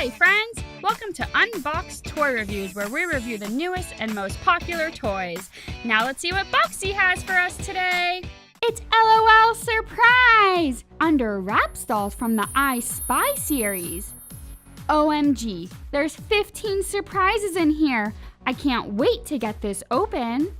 Hi friends! Welcome to Unboxed Toy Reviews, where we review the newest and most popular toys. Now let's see what Boxy has for us today. It's L.O.L Surprise! Under Wraps dolls from the I Spy series. OMG, there's 15 surprises in here. I can't wait to get this open.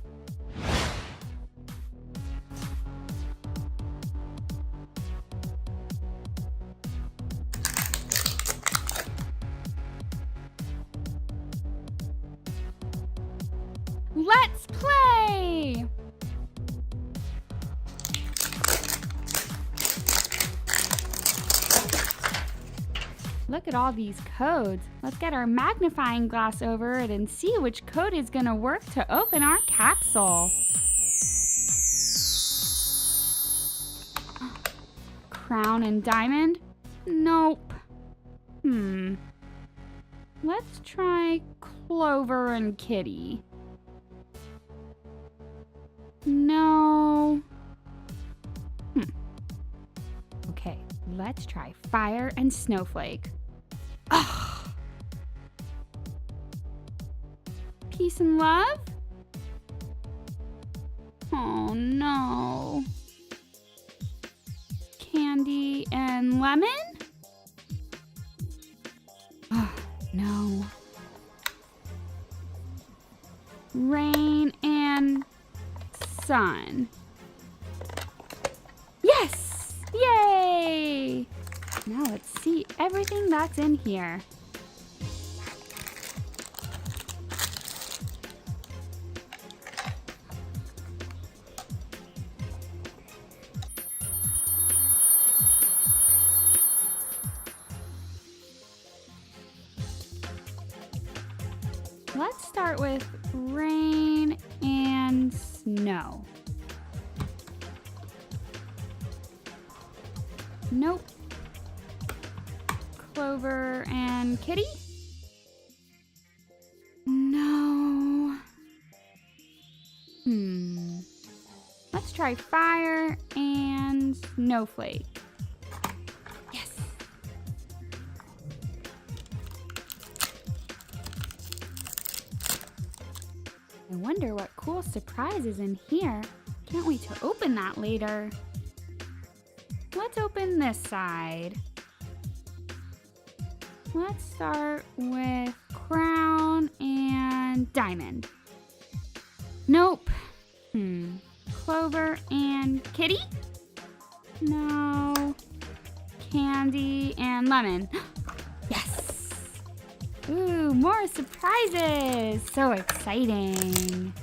Let's play! Look at all these codes. Let's get our magnifying glass over it and see which code is going to work to open our capsule. Crown and diamond? Nope. Let's try Clover and Kitty. No. Okay, let's try Fire and Snowflake. Ugh. Peace and Love? Oh no. Candy and Lemon? Oh no. Rain and Sun. Yes! Yay! Now let's see everything that's in here. Let's start with rain and snow. Nope. Clover and Kitty? No. Let's try Fire and Snowflake. Yes. I wonder what cool surprise is in here. Can't wait to open that later. Let's open this side. Let's start with Crown and Diamond. Nope. Clover and Kitty? No. Candy and Lemon. Yes! Ooh, more surprises! So exciting!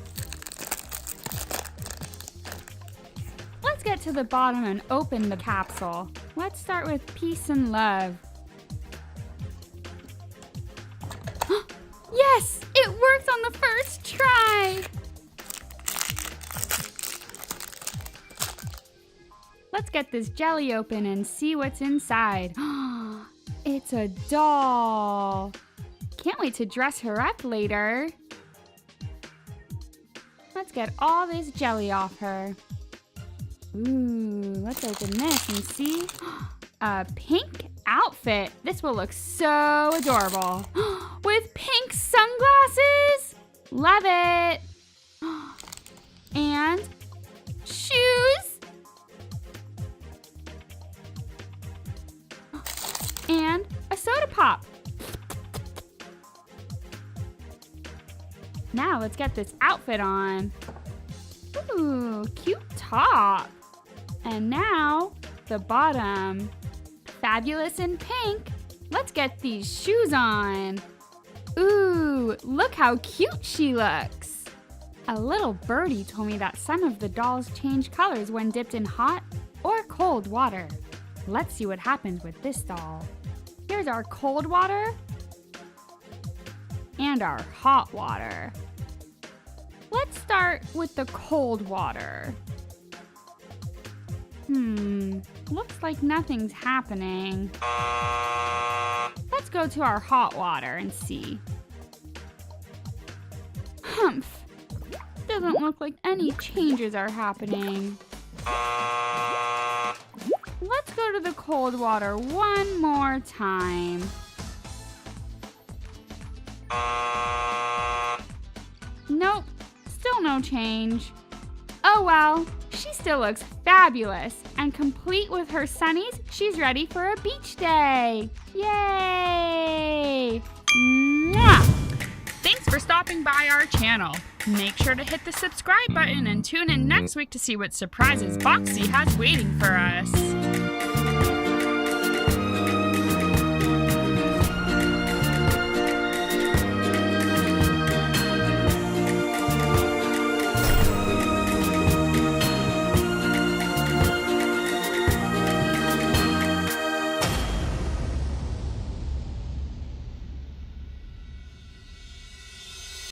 Let's get to the bottom and open the capsule. Let's start with Peace and Love. Yes! It worked on the first try! Let's get this jelly open and see what's inside. It's a doll! Can't wait to dress her up later. Let's get all this jelly off her. Ooh, let's open this and see. A pink outfit. This will look so adorable. With pink sunglasses? Love it. And shoes. And a soda pop. Now let's get this outfit on. Ooh, cute top. And now the bottom. Fabulous in pink. Let's get these shoes on. Ooh, look how cute she looks. A little birdie told me that some of the dolls change colors when dipped in hot or cold water. Let's see what happens with this doll. Here's our cold water and our hot water. Let's start with the cold water. Looks like nothing's happening. Let's go to our hot water and see. Humph! Doesn't look like any changes are happening. Let's go to the cold water one more time. no change. Oh well, she still looks fabulous, and complete with her sunnies, she's ready for a beach day. Yay! Mwah! Thanks for stopping by our channel. Make sure to hit the subscribe button and tune in next week to see what surprises Boxy has waiting for us.